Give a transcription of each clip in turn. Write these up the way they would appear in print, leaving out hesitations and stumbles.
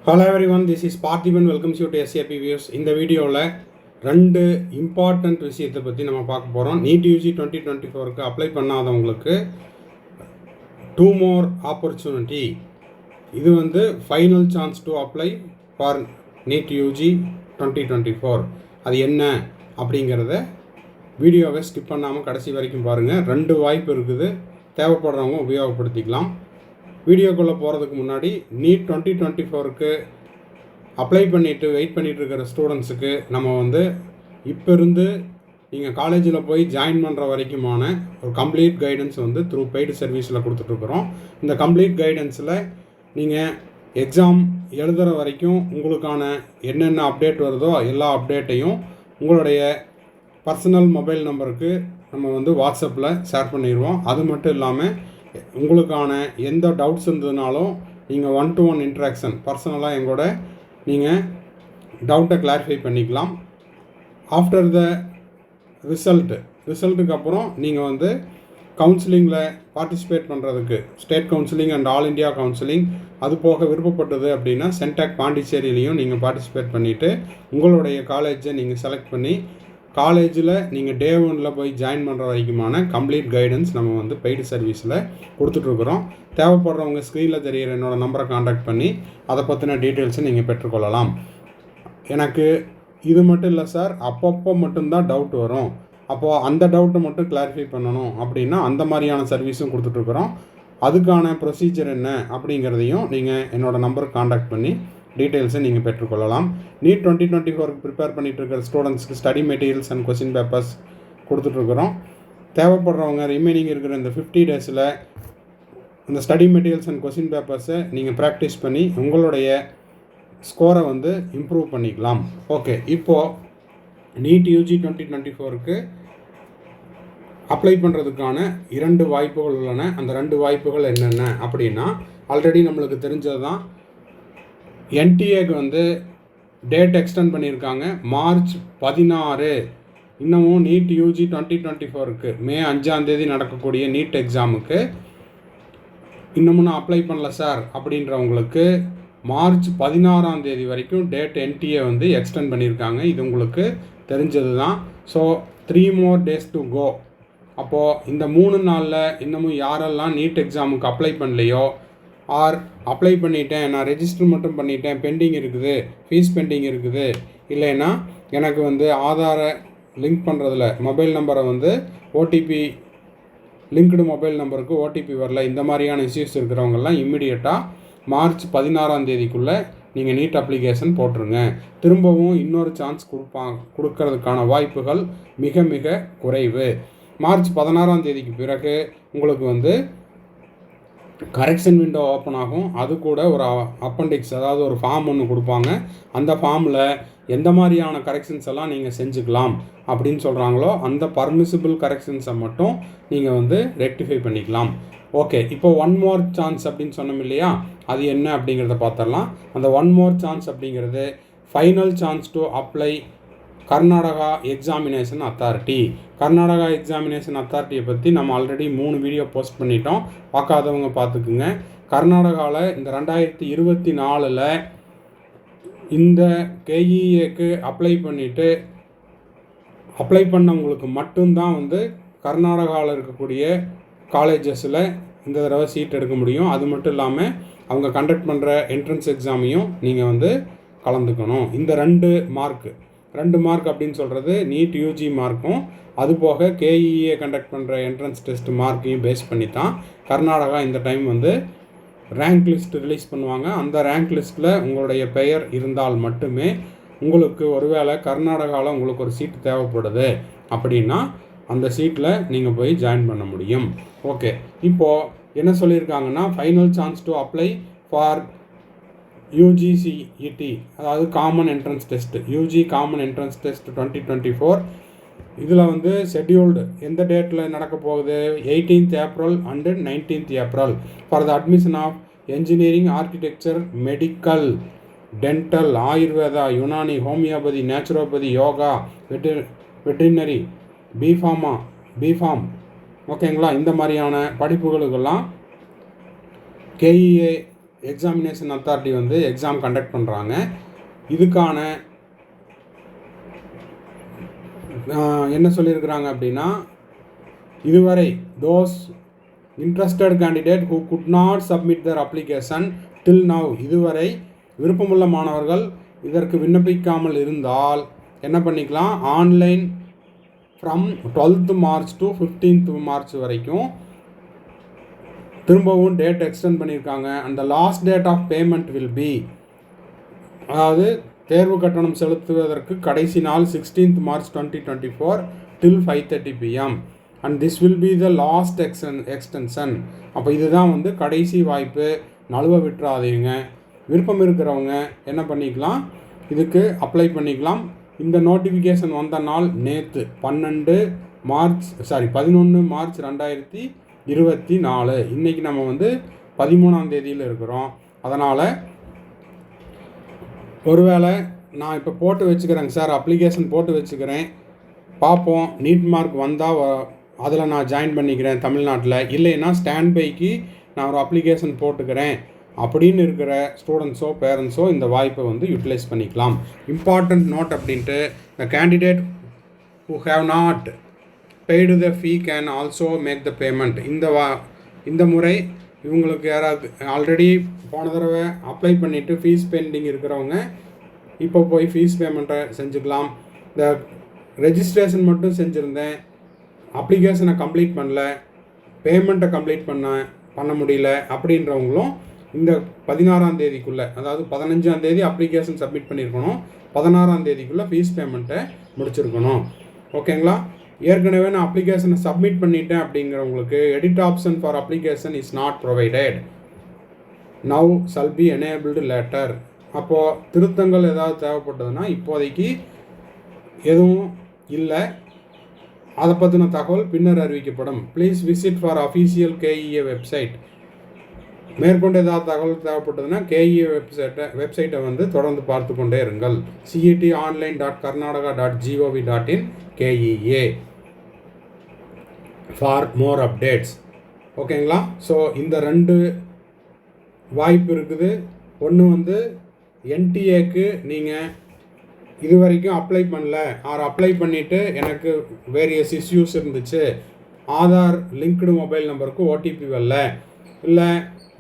Hello everyone, this is Parthiban. Welcomes you to SAP Views. இந்த வீடியோவில் ரெண்டு important விஷயத்தை பற்றி நம்ம பார்க்க போகிறோம். நீட் யூஜி 2024க்கு அப்ளை பண்ணாதவங்களுக்கு 2 more opportunity. இது வந்து final chance to apply for NEET UG 2024. அது என்ன அப்படிங்கிறத வீடியோவை ஸ்கிப் பண்ணாமல் கடைசி வரைக்கும் பாருங்கள். 2 வாய்ப்பு இருக்குது, தேவைப்படுறவங்க உபயோகப்படுத்திக்கலாம். வீடியோக்குள்ளே போகிறதுக்கு முன்னாடி நீட் 2024க்கு அப்ளை பண்ணிவிட்டு வெயிட் பண்ணிகிட்டு இருக்கிற ஸ்டூடெண்ட்ஸுக்கு நம்ம வந்து இப்போ இருந்து நீங்கள் காலேஜில் போய் ஜாயின் பண்ணுற வரைக்குமான ஒரு கம்ப்ளீட் கைடன்ஸ் வந்து த்ரூ பெய்டு சர்வீஸில் கொடுத்துட்ருக்குறோம். இந்த கம்ப்ளீட் கைடன்ஸில் நீங்கள் எக்ஸாம் எழுதுகிற வரைக்கும் உங்களுக்கான என்னென்ன அப்டேட் வருதோ எல்லா அப்டேட்டையும் உங்களுடைய பர்சனல் மொபைல் நம்பருக்கு நம்ம வந்து வாட்ஸ்அப்பில் ஷேர் பண்ணிடுவோம். அது மட்டும் இல்லாமல் உங்களுக்கான எந்த டவுட்ஸ் இருந்ததுனாலும் நீங்கள் 1-to-1 இன்ட்ராக்ஷன் பர்சனலாக எங்களோட நீங்கள் டவுட்டை கிளாரிஃபை பண்ணிக்கலாம். ஆஃப்டர் த ரிசல்ட்டுக்கு அப்புறம் நீங்கள் வந்து கவுன்சிலிங்கில் பார்ட்டிசிபேட் பண்ணுறதுக்கு state counselling and all India counselling அது போக விருப்பப்பட்டது அப்படின்னா சென்டாக் பாண்டிச்சேரியிலையும் நீங்கள் பார்ட்டிசிபேட் பண்ணிவிட்டு உங்களுடைய காலேஜை நீங்கள் செலக்ட் பண்ணி காலேஜில் நீங்கள் டே 1 போய் ஜாயின் பண்ணுற வரைக்குமான கம்ப்ளீட் கைடன்ஸ் நம்ம வந்து பெய்டு சர்வீஸில் கொடுத்துட்ருக்குறோம். தேவைப்படுறவங்க ஸ்க்ரீனில் தெரிகிற என்னோடய நம்பரை காண்டாக்ட் பண்ணி அதை பற்றின டீட்டெயில்ஸை நீங்கள் பெற்றுக்கொள்ளலாம். எனக்கு இது மட்டும் இல்லை சார், அப்பப்போ மட்டும்தான் டவுட் வரும், அப்போது அந்த டவுட்டை மட்டும் கிளாரிஃபை பண்ணணும் அப்படின்னா அந்த மாதிரியான சர்வீஸும் கொடுத்துட்ருக்குறோம். அதுக்கான ப்ரொசீஜர் என்ன அப்படிங்கிறதையும் நீங்கள் என்னோடய நம்பருக்கு காண்டாக்ட் பண்ணி டீட்டெயில்ஸை நீங்கள் பெற்றுக்கொள்ளலாம். நீட் 2024க்கு ப்ரிப்பேர் பண்ணிகிட்டு இருக்கிற ஸ்டூடெண்ட்ஸ்க்கு study materials and question papers கொடுத்துட்ருக்குறோம். தேவைப்படுறவங்க ரிமைனிங் இருக்கிற இந்த 50 டேஸில் இந்த ஸ்டடி மெட்டீரியல்ஸ் அண்ட் கொஸ்டின் பேப்பர்ஸை நீங்கள் ப்ராக்டிஸ் பண்ணி உங்களுடைய ஸ்கோரை வந்து இம்ப்ரூவ் பண்ணிக்கலாம். ஓகே, இப்போது நீட் யூஜி 2024க்கு அப்ளை பண்ணுறதுக்கான 2 வாய்ப்புகள் உள்ளன. அந்த 2 வாய்ப்புகள் என்னென்ன அப்படின்னா, ஆல்ரெடி நம்மளுக்கு தெரிஞ்சது தான். என்டிஏக்கு வந்து டேட் எக்ஸ்டெண்ட் பண்ணியிருக்காங்க மார்ச் 16. இன்னமும் நீட் யூஜி 2024க்கு மே 5 நடக்கக்கூடிய நீட் எக்ஸாமுக்கு இன்னமும் நான் அப்ளை பண்ணல சார் அப்படின்றவங்களுக்கு மார்ச் 16 வரைக்கும் டேட் என்டிஏ வந்து எக்ஸ்டெண்ட் பண்ணியிருக்காங்க. இது உங்களுக்கு தெரிஞ்சது தான். So 3 more days to go. அப்போது இந்த 3 நாளில் இன்னமும் யாரெல்லாம் நீட் எக்ஸாமுக்கு அப்ளை பண்ணலையோ ஆர் அப்ளை பண்ணிட்டேன், நான் ரெஜிஸ்டர் மட்டும் பண்ணிட்டேன், பெண்டிங் இருக்குது, ஃபீஸ் பெண்டிங் இருக்குது, இல்லைன்னா எனக்கு வந்து ஆதாரை லிங்க் பண்ணுறதில்ல, மொபைல் நம்பரை வந்து ஓடிபி லிங்க்டு மொபைல் நம்பருக்கு ஓடிபி வரல, இந்த மாதிரியான இஷ்யூஸ் இருக்கிறவங்கெல்லாம் இம்மிடியட்டாக மார்ச் 16 நீங்கள் நீட் அப்ளிகேஷன் போட்டுருங்க. திரும்பவும் இன்னொரு சான்ஸ் கொடுக்கறதுக்கான வாய்ப்புகள் மிக மிக குறைவு. மார்ச் 16 பிறகு உங்களுக்கு வந்து கரெக்ஷன் விண்டோ ஓப்பன் ஆகும். அது கூட ஒரு அப்பெண்டிக்ஸ், அதாவது ஒரு ஃபார்ம் ஒன்று கொடுப்பாங்க. அந்த ஃபார்மில் எந்த மாதிரியான கரெக்ஷன்ஸ் எல்லாம் நீங்கள் செஞ்சுக்கலாம் அப்படின்னு சொல்கிறாங்களோ அந்த பர்மிசிபிள் கரெக்ஷன்ஸை மட்டும் நீங்கள் வந்து ரெக்டிஃபை பண்ணிக்கலாம். ஓகே, இப்போ 1 more சான்ஸ் அப்படின்னு சொன்னோம் இல்லையா, அது என்ன அப்படிங்கிறத பார்த்துடலாம். அந்த 1 more சான்ஸ் அப்படிங்கிறது final chance to apply Karnataka examination authority. Karnataka examination அத்தாரிட்டியை பற்றி நம்ம ஆல்ரெடி 3 வீடியோ போஸ்ட் பண்ணிட்டோம், பார்க்காதவங்க பார்த்துக்குங்க. கர்நாடகாவில் இந்த 2024 இந்த கேஇஏக்கு அப்ளை பண்ணவங்களுக்கு மட்டும்தான் வந்து கர்நாடகாவில் இருக்கக்கூடிய காலேஜஸில் இந்த தடவை சீட் எடுக்க முடியும். அது மட்டும் இல்லாமல் அவங்க கண்டக்ட் பண்ணுற என்ட்ரன்ஸ் எக்ஸாமையும் நீங்கள் வந்து கலந்துக்கணும். இந்த 2 மார்க் அப்படின்னு சொல்கிறது நீட் யூஜி மார்க்கும் அது போக கேஇஏ கண்டக்ட் பண்ணுற என்ட்ரன்ஸ் டெஸ்ட் மார்க்கையும் பேஸ் பண்ணி தான் கர்நாடகா இந்த டைம் வந்து ரேங்க் லிஸ்ட் ரிலீஸ் பண்ணுவாங்க. அந்த ரேங்க் லிஸ்ட்டில் உங்களுடைய பெயர் இருந்தால் மட்டுமே உங்களுக்கு ஒருவேளை கர்நாடகாவில் உங்களுக்கு ஒரு சீட் தேவைப்படுது அப்படின்னா அந்த சீட்டில் நீங்கள் போய் ஜாயின் பண்ண முடியும். ஓகே, இப்போது என்ன சொல்லியிருக்காங்கன்னா, final chance to apply for UGCET, அதாவது common entrance test, UG common entrance test 2024. இதில் வந்து ஷெட்யூல்டு எந்த டேட்டில் நடக்க போகுது, 18th April and 19th April for the admission of engineering, architecture, medical, dental, Ayurveda, Unani, homeopathy, naturopathy, yoga, veterinary, B Pharm. ஓகேங்களா, இந்த மாதிரியான படிப்புகளுக்கெல்லாம் கேஇஏ எக்ஸாமினேஷன் அத்தாரிட்டி வந்து எக்ஸாம் கண்டக்ட் பண்ணுறாங்க. இதுக்கான என்ன சொல்லியிருக்கிறாங்க அப்படின்னா, இதுவரை those interested candidate who could not submit their application till now, இதுவரை விருப்பமுள்ள மாணவர்கள் இதற்கு விண்ணப்பிக்காமல் இருந்தால் என்ன பண்ணிக்கலாம், online from 12th March to 15th March வரைக்கும் திரும்பவும் டேட் எக்ஸ்டெண்ட் பண்ணியிருக்காங்க. அந்த last date of payment will be, அதாவது தேர்வு கட்டணம் செலுத்துவதற்கு கடைசி நாள் 16th March 2024 till 5:30 PM and this will be the last extension. அப்போ இதுதான் வந்து கடைசி வாய்ப்பு, நழுவ விட்டுறாதீங்க. விருப்பம் இருக்கிறவங்க என்ன பண்ணிக்கலாம், இதுக்கு அப்ளை பண்ணிக்கலாம். இந்த நோட்டிஃபிகேஷன் வந்த நாள் நேற்று 11 March 2024. இன்றைக்கி நம்ம வந்து 13ஆம் தேதியில் இருக்கிறோம். அதனால் ஒருவேளை நான் இப்போ போட்டு வச்சுக்கிறேங்க சார், அப்ளிகேஷன் போட்டு வச்சுக்கிறேன், பார்ப்போம், நீட் மார்க் வந்தால் அதில் நான் ஜாயின் பண்ணிக்கிறேன் தமிழ்நாட்டில், இல்லைன்னா ஸ்டாண்ட் பைக்கு நான் ஒரு அப்ளிகேஷன் போட்டுக்கிறேன் அப்படின்னு இருக்கிற ஸ்டூடெண்ட்ஸோ பேரண்ட்ஸோ இந்த வாய்ப்பை வந்து யூட்டிலைஸ் பண்ணிக்கலாம். இம்பார்ட்டண்ட் நோட் அப்படின்ட்டு, the candidate who have not paid the fee can also make the payment. இந்த முறை இவங்களுக்கு யாராவது ஆல்ரெடி போன தடவை அப்ளை பண்ணிவிட்டு ஃபீஸ் பெண்டிங் இருக்கிறவங்க இப்போ போய் ஃபீஸ் பேமெண்ட்டை செஞ்சுக்கலாம். இந்த ரெஜிஸ்ட்ரேஷன் மட்டும் செஞ்சுருந்தேன், அப்ளிகேஷனை கம்ப்ளீட் பண்ணல, பேமெண்ட்டை கம்ப்ளீட் பண்ண முடியல அப்படின்றவங்களும் இந்த 16ஆம் தேதிக்குள்ளே, அதாவது 15ஆம் தேதி அப்ளிகேஷன் சப்மிட் பண்ணியிருக்கணும், 16ஆம் தேதிக்குள்ளே ஃபீஸ் பேமெண்ட்டை முடிச்சிருக்கணும். ஓகேங்களா? ஏற்கனவே நான் அப்ளிகேஷனை சப்மிட் பண்ணிட்டேன் அப்படிங்கிறவங்களுக்கு edit option for application is not provided, now shall be enabled later. அப்போது திருத்தங்கள் ஏதாவது தேவைப்பட்டதுன்னா இப்போதைக்கு எதுவும் இல்லை, அதை பற்றின தகவல் பின்னர் அறிவிக்கப்படும். Please visit for official KEA website. மேற்கொண்டு ஏதாவது தகவல் தேவைப்பட்டதுன்னா KEA வெப்சைட்டை வந்து தொடர்ந்து பார்த்து கொண்டே இருங்கள். cetonline.karnataka.gov.in KEA for more updates. ஓகேங்களா? ஸோ இந்த 2 வாய்ப்பு இருக்குது. ஒன்று வந்து NTA-க்கு நீங்கள் இது வரைக்கும் அப்ளை பண்ணல, அப்ளை பண்ணிவிட்டு எனக்கு வேரியஸ் இஷ்யூஸ் இருந்துச்சு, ஆதார் லிங்க்டு மொபைல் நம்பருக்கு OTP வரல, இல்லை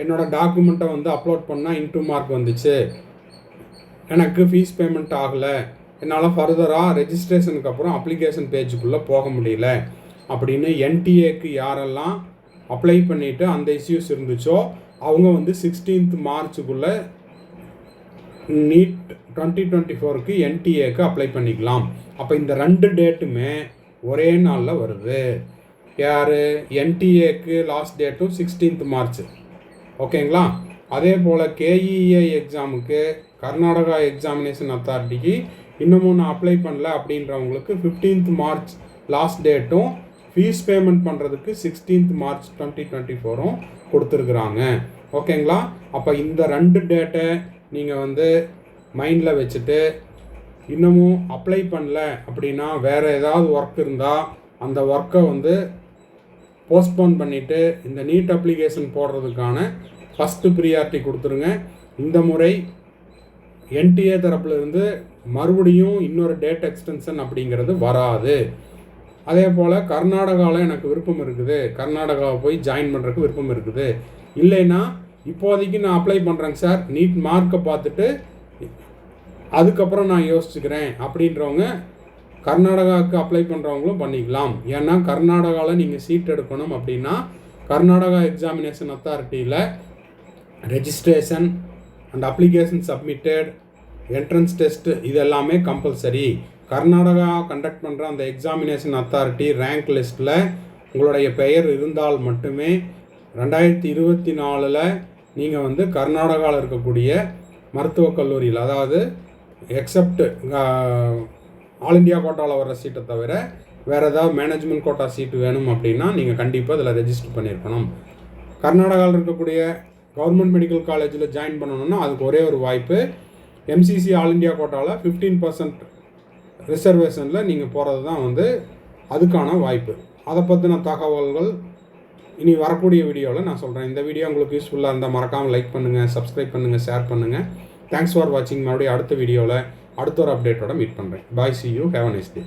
என்னோடய டாக்குமெண்ட்டை வந்து அப்லோட் பண்ணால் இன்டூ மார்க் வந்துச்சு, எனக்கு ஃபீஸ் பேமெண்ட் ஆகலை, என்னால் ஃபர்தராக ரெஜிஸ்ட்ரேஷனுக்கு அப்புறம் அப்ளிகேஷன் பேஜுக்குள்ளே போக முடியல அப்படின்னு NTA-க்கு யாரெல்லாம் அப்ளை பண்ணிவிட்டு அந்த இஷ்யூஸ் இருந்துச்சோ அவங்க வந்து 16th March நீட் 2024க்கு NTA-க்கு அப்ளை பண்ணிக்கலாம். அப்போ இந்த 2 டேட்டுமே ஒரே நாளில் வருது. யார்? NTA-க்கு லாஸ்ட் டேட்டும் 16th March. ஓகேங்களா? அதே போல் KEA எக்ஸாமுக்கு கர்நாடகா எக்ஸாமினேஷன் அத்தாரிட்டிக்கு இன்னமும் நான் அப்ளை பண்ணல அப்படின்றவங்களுக்கு 15th March லாஸ்ட் டேட்டும் ஃபீஸ் பேமெண்ட் பண்ணுறதுக்கு 16th March 2024 கொடுத்துருக்குறாங்க. ஓகேங்களா? அப்போ இந்த 2 டேட்டை நீங்கள் வந்து மைண்டில் வச்சுட்டு இன்னமும் அப்ளை பண்ணல அப்படின்னா வேறு ஏதாவது ஒர்க் இருந்தால் அந்த ஒர்க்கை வந்து போஸ்ட்போன் பண்ணிவிட்டு இந்த நீட் அப்ளிகேஷன் போடுறதுக்கான ஃபஸ்ட்டு ப்ரியாரிட்டி கொடுத்துருங்க. இந்த முறை NTA தரப்புலேருந்து மறுபடியும் இன்னொரு டேட் எக்ஸ்டென்ஷன் அப்படிங்கிறது வராது. அதே போல் கர்நாடகாவில் எனக்கு விருப்பம் இருக்குது, கர்நாடகாவை போய் ஜாயின் பண்ணுறதுக்கு விருப்பம் இருக்குது, இல்லைன்னா இப்போதைக்கு நான் அப்ளை பண்ணுறேங்க சார், நீட் மார்க்கை பார்த்துட்டு அதுக்கப்புறம் நான் யோசிச்சுக்கிறேன் அப்படின்றவங்க கர்நாடகாவுக்கு அப்ளை பண்ணுறவங்களும் பண்ணிக்கலாம். ஏன்னா கர்நாடகாவில் நீங்கள் சீட் எடுக்கணும் அப்படின்னா கர்நாடகா எக்ஸாமினேஷன் அத்தாரிட்டியில் registration and application submitted, entrance test இது எல்லாமே கம்பல்சரி. கர்நாடகா கண்டக்ட் பண்ணுற அந்த எக்ஸாமினேஷன் அத்தாரிட்டி ரேங்க் லிஸ்ட்டில் உங்களுடைய பெயர் இருந்தால் மட்டுமே 2024 நீங்கள் வந்து கர்நாடகாவில் இருக்கக்கூடிய மருத்துவக் கல்லூரியில், அதாவது எக்ஸப்ட் ஆல் இண்டியா கோட்டாவில் வர சீட்டை தவிர வேறு ஏதாவது மேனேஜ்மெண்ட் கோட்டா சீட்டு வேணும் அப்படின்னா நீங்கள் கண்டிப்பாக இதில் ரெஜிஸ்டர் பண்ணியிருக்கணும். கர்நாடகாவில் இருக்கக்கூடிய கவர்மெண்ட் மெடிக்கல் காலேஜில் ஜாயின் பண்ணணுன்னா அதுக்கு ஒரே ஒரு வாய்ப்பு, MCC ஆல் இண்டியா கோட்டாவில் 15% ரிசர்வேஷனில் நீங்கள் போகிறது தான் வந்து அதுக்கான வாய்ப்பு. அதை பற்றின தகவல்கள் இனி வரக்கூடிய வீடியோவில் நான் சொல்கிறேன். இந்த வீடியோ உங்களுக்கு யூஸ்ஃபுல்லாக இருந்தால் மறக்காமல் லைக் பண்ணுங்கள், சப்ஸ்கிரைப் பண்ணுங்கள், ஷேர் பண்ணுங்கள். தேங்க்ஸ் ஃபார் வாட்சிங். மறுபடியும் அடுத்த வீடியோவில் அடுத்த ஒரு அப்டேட்டோட மீட் பண்ணுறேன். பாய், see you, have a nice day.